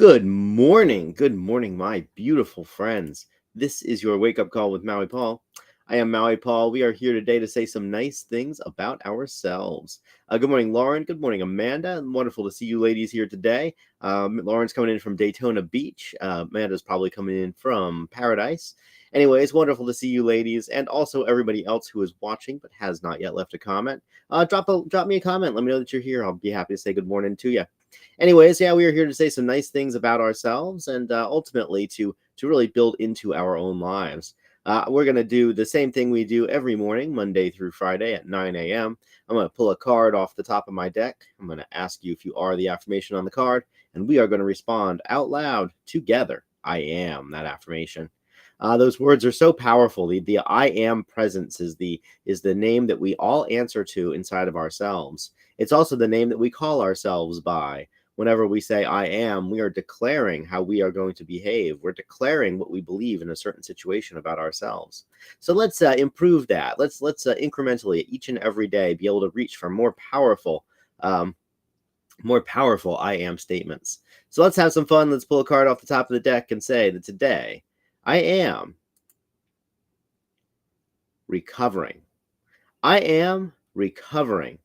Good morning, my beautiful friends. This is your wake up call with Maui Paul. I am Maui Paul. We are here today to say some nice things about ourselves. Good morning, Lauren. Good morning, Amanda. Wonderful to see you ladies here today. Lauren's coming in from Daytona Beach. Amanda's probably coming in from Paradise. Anyways, wonderful to see you ladies, and also everybody else who is watching but has not yet left a comment. Drop me a comment. Let me know that you're here. I'll be happy to say good morning to you. Anyways, yeah, we are here to say some nice things about ourselves and ultimately to really build into our own lives. We're going to do the same thing we do every morning, Monday through Friday at 9 a.m. I'm going to pull a card off the top of my deck. I'm going to ask you if you are the affirmation on the card, and we are going to respond out loud together. I am that affirmation. Those words are so powerful. The I am presence is the name that we all answer to inside of ourselves. It's also the name that we call ourselves by. Whenever we say I am, we are declaring how we are going to behave. We're declaring what we believe in a certain situation about ourselves. So let's improve that. Let's incrementally each and every day be able to reach for more powerful I am statements. So let's have some fun. Let's pull a card off the top of the deck and say that today I am recovering. I am recovering.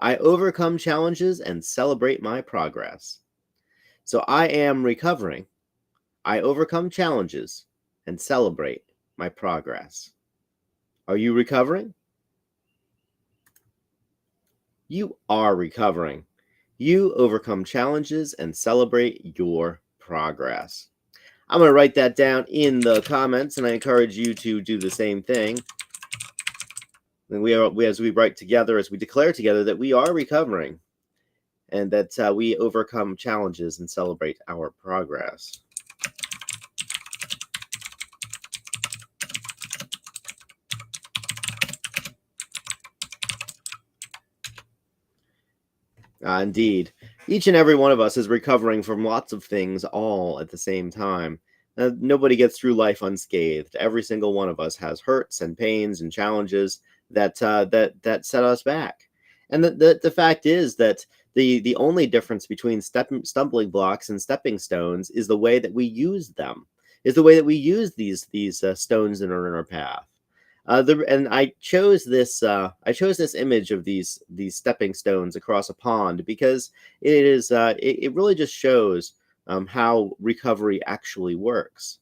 I overcome challenges and celebrate my progress. So I am recovering. I overcome challenges and celebrate my progress. Are you recovering? You are recovering. You overcome challenges and celebrate your progress. I'm going to write that down in the comments, and I encourage you to do the same thing. And as we write together, as we declare together that we are recovering and that we overcome challenges and celebrate our progress. Indeed. Each and every one of us is recovering from lots of things all at the same time. Nobody gets through life unscathed. Every single one of us has hurts and pains and challenges that set us back. And the fact is that the only difference between stumbling blocks and stepping stones is the way that we use them, is the way that we use these stones that are in our path. And I chose this image of these stepping stones across a pond because it really just shows how recovery actually works.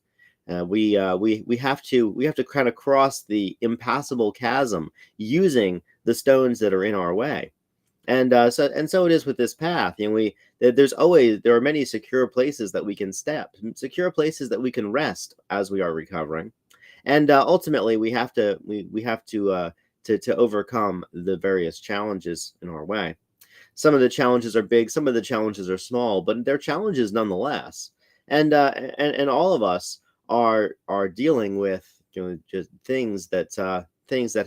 We have to kind of cross the impassable chasm using the stones that are in our way. And so it is with this path. There are many secure places that we can step, secure places that we can rest as we are recovering. And ultimately, we have to overcome the various challenges in our way. Some of the challenges are big, some of the challenges are small, but they're challenges nonetheless. And all of us are dealing with just things that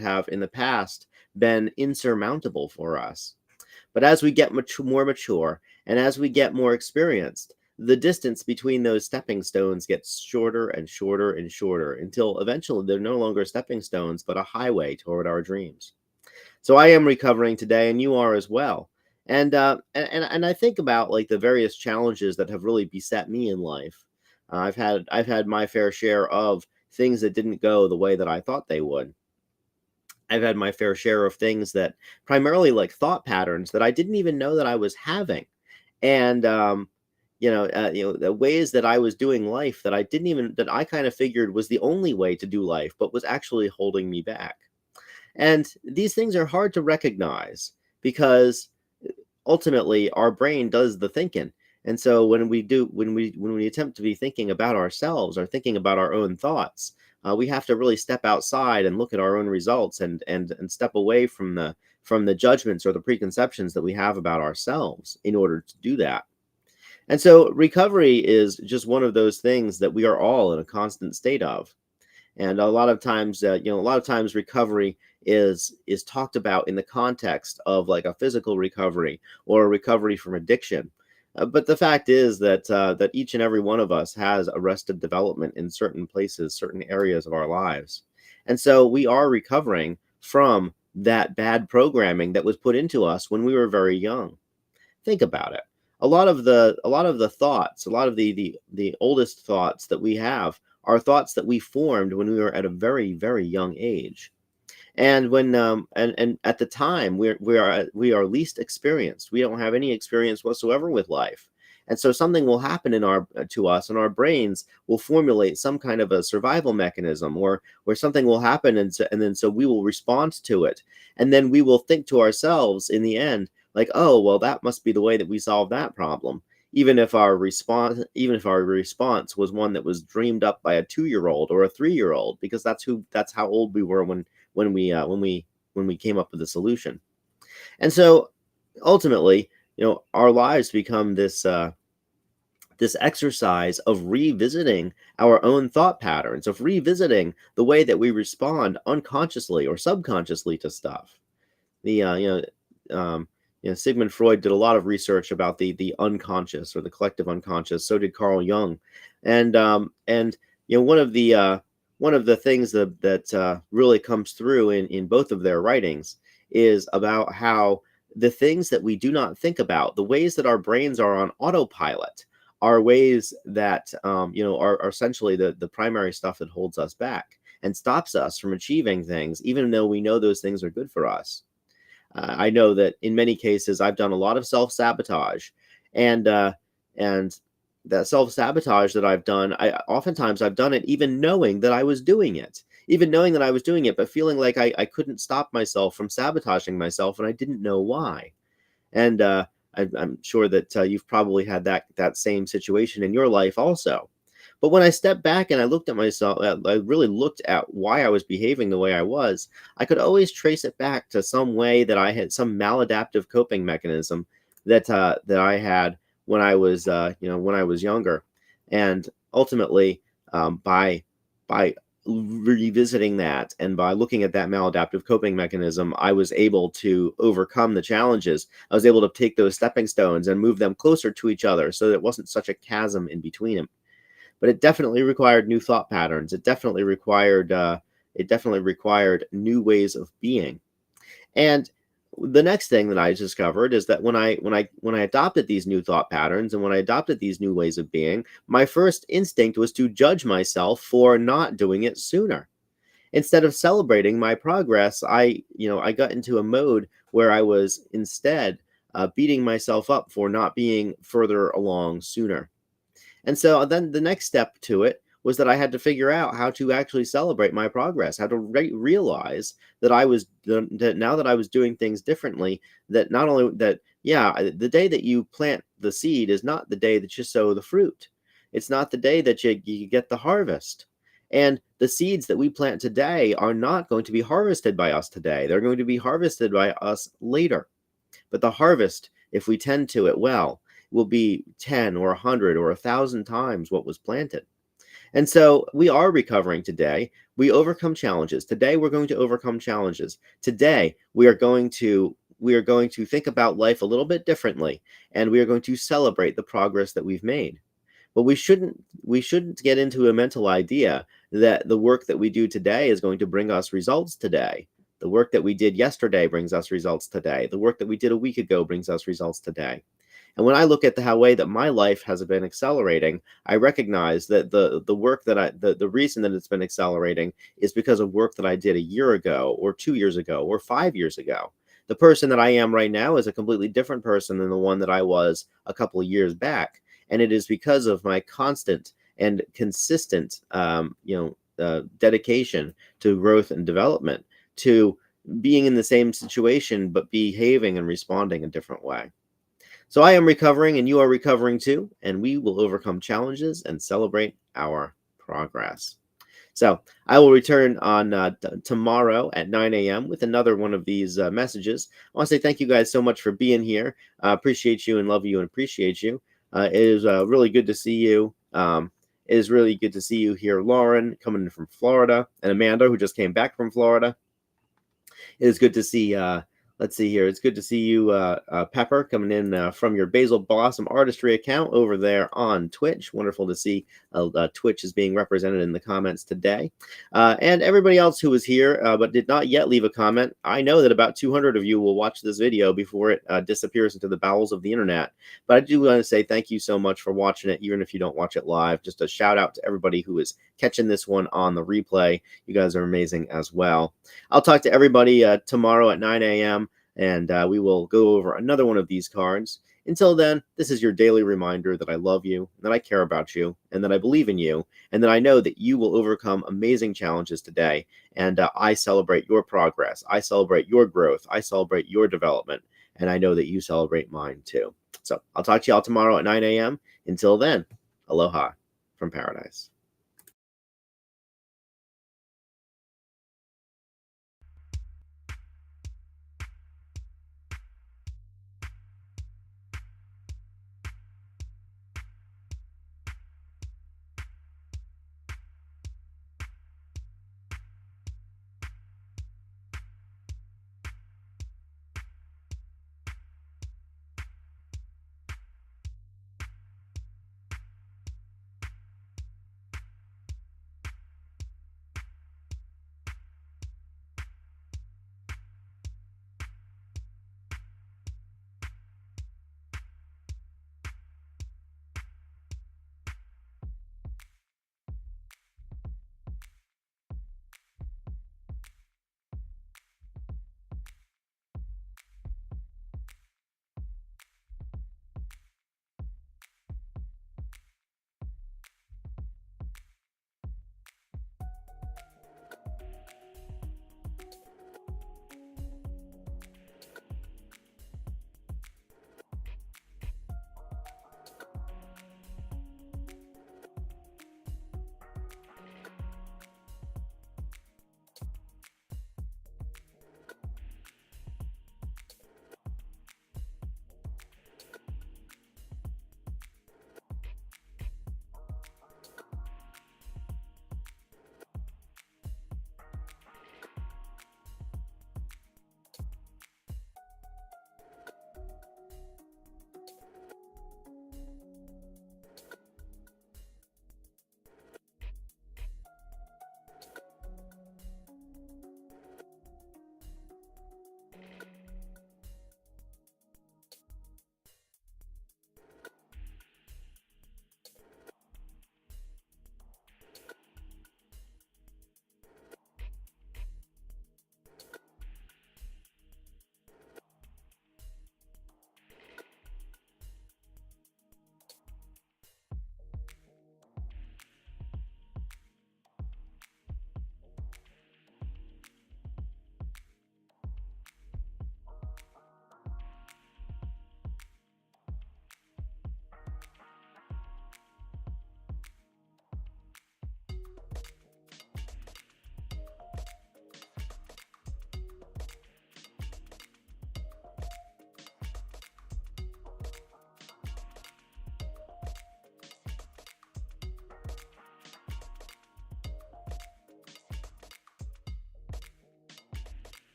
have in the past been insurmountable for us. But as we get more mature and as we get more experienced, the distance between those stepping stones gets shorter and shorter and shorter until eventually they're no longer stepping stones, but a highway toward our dreams. So I am recovering today, and you are as well. And I think about like the various challenges that have really beset me in life. I've had my fair share of things that didn't go the way that I thought they would. I've had my fair share of things that primarily like thought patterns that I didn't even know that I was having. And the ways that I was doing life that I kind of figured was the only way to do life, but was actually holding me back. And these things are hard to recognize because ultimately our brain does the thinking. And so when we attempt to be thinking about ourselves or thinking about our own thoughts, we have to really step outside and look at our own results and step away from the judgments or the preconceptions that we have about ourselves in order to do that. And so recovery is just one of those things that we are all in a constant state of. And a lot of times, recovery is talked about in the context of like a physical recovery or a recovery from addiction. But the fact is that each and every one of us has arrested development in certain places, certain areas of our lives. And so we are recovering from that bad programming that was put into us when we were very young. Think about it. a lot of the thoughts, a lot of the oldest thoughts that we have are thoughts that we formed when we were at a very, very young age. And when and at the time we are least experienced. We don't have any experience whatsoever with life. And so something will happen in our to us, and our brains will formulate some kind of a survival mechanism, or where something will happen, and then so we will respond to it. And then we will think to ourselves in the end, like, oh, well, that must be the way that we solve that problem. Even if our response was one that was dreamed up by a 2-year-old or a 3-year-old, because that's how old we were when we came up with the solution. And so ultimately, our lives become this exercise of revisiting our own thought patterns, of revisiting the way that we respond unconsciously or subconsciously to stuff. The Sigmund Freud did a lot of research about the unconscious, or the collective unconscious. So did Carl Jung, and one of the things that really comes through in both of their writings is about how the things that we do not think about, the ways that our brains are on autopilot, are ways that are essentially the primary stuff that holds us back and stops us from achieving things, even though we know those things are good for us. I know that in many cases I've done a lot of self-sabotage, and that self-sabotage that I've done, I've done it even knowing that I was doing it, but feeling like I couldn't stop myself from sabotaging myself, and I didn't know why. And I'm sure that you've probably had that same situation in your life also. But when I stepped back and I looked at myself, I really looked at why I was behaving the way I was. I could always trace it back to some way that I had some maladaptive coping mechanism that I had when I was younger. And ultimately, by revisiting that, and by looking at that maladaptive coping mechanism, I was able to overcome the challenges. I was able to take those stepping stones and move them closer to each other, so that it wasn't such a chasm in between them. But it definitely required new thought patterns. It definitely required new ways of being. And the next thing that I discovered is that when I adopted these new thought patterns, and when I adopted these new ways of being, my first instinct was to judge myself for not doing it sooner. Instead of celebrating my progress, I got into a mode where I was instead beating myself up for not being further along sooner. And so then the next step to it was that I had to figure out how to actually celebrate my progress, how to realize that now that I was doing things differently, that not only that, yeah, the day that you plant the seed is not the day that you sow the fruit. It's not the day that you get the harvest. And the seeds that we plant today are not going to be harvested by us today. They're going to be harvested by us later. But the harvest, if we tend to it well, will be 10 or 100 or 1,000 times what was planted. And so we are recovering today. We overcome challenges. Today we're going to overcome challenges. Today we are going to think about life a little bit differently, and we are going to celebrate the progress that we've made. But we shouldn't get into a mental idea that the work that we do today is going to bring us results today. The work that we did yesterday brings us results today. The work that we did a week ago brings us results today. And when I look at the way that my life has been accelerating, I recognize that the work that the reason that it's been accelerating is because of work that I did a year ago, or 2 years ago, or 5 years ago. The person that I am right now is a completely different person than the one that I was a couple of years back, and it is because of my constant and consistent, dedication to growth and development, to being in the same situation but behaving and responding a different way. So I am recovering, and you are recovering too, and we will overcome challenges and celebrate our progress. So I will return on tomorrow at 9 a.m. with another one of these messages. I want to say thank you guys so much for being here. Appreciate you, and love you, and appreciate you. It is really good to see you. It is really good to see you here, Lauren, coming in from Florida, and Amanda, who just came back from Florida. It is good to see, Let's see here. It's good to see you, Pepper, coming in from your Basil Blossom Artistry account over there on Twitch. Wonderful to see Twitch is being represented in the comments today. And everybody else who was here but did not yet leave a comment, I know that about 200 of you will watch this video before it disappears into the bowels of the internet. But I do want to say thank you so much for watching it, even if you don't watch it live. Just a shout out to everybody who is catching this one on the replay. You guys are amazing as well. I'll talk to everybody tomorrow at 9 a.m. and we will go over another one of these cards. Until then, this is your daily reminder that I love you, that I care about you, and that I believe in you, and that I know that you will overcome amazing challenges today. And I celebrate your progress. I celebrate your growth. I celebrate your development. And I know that you celebrate mine too. So I'll talk to y'all tomorrow at 9 a.m. Until then, aloha from paradise.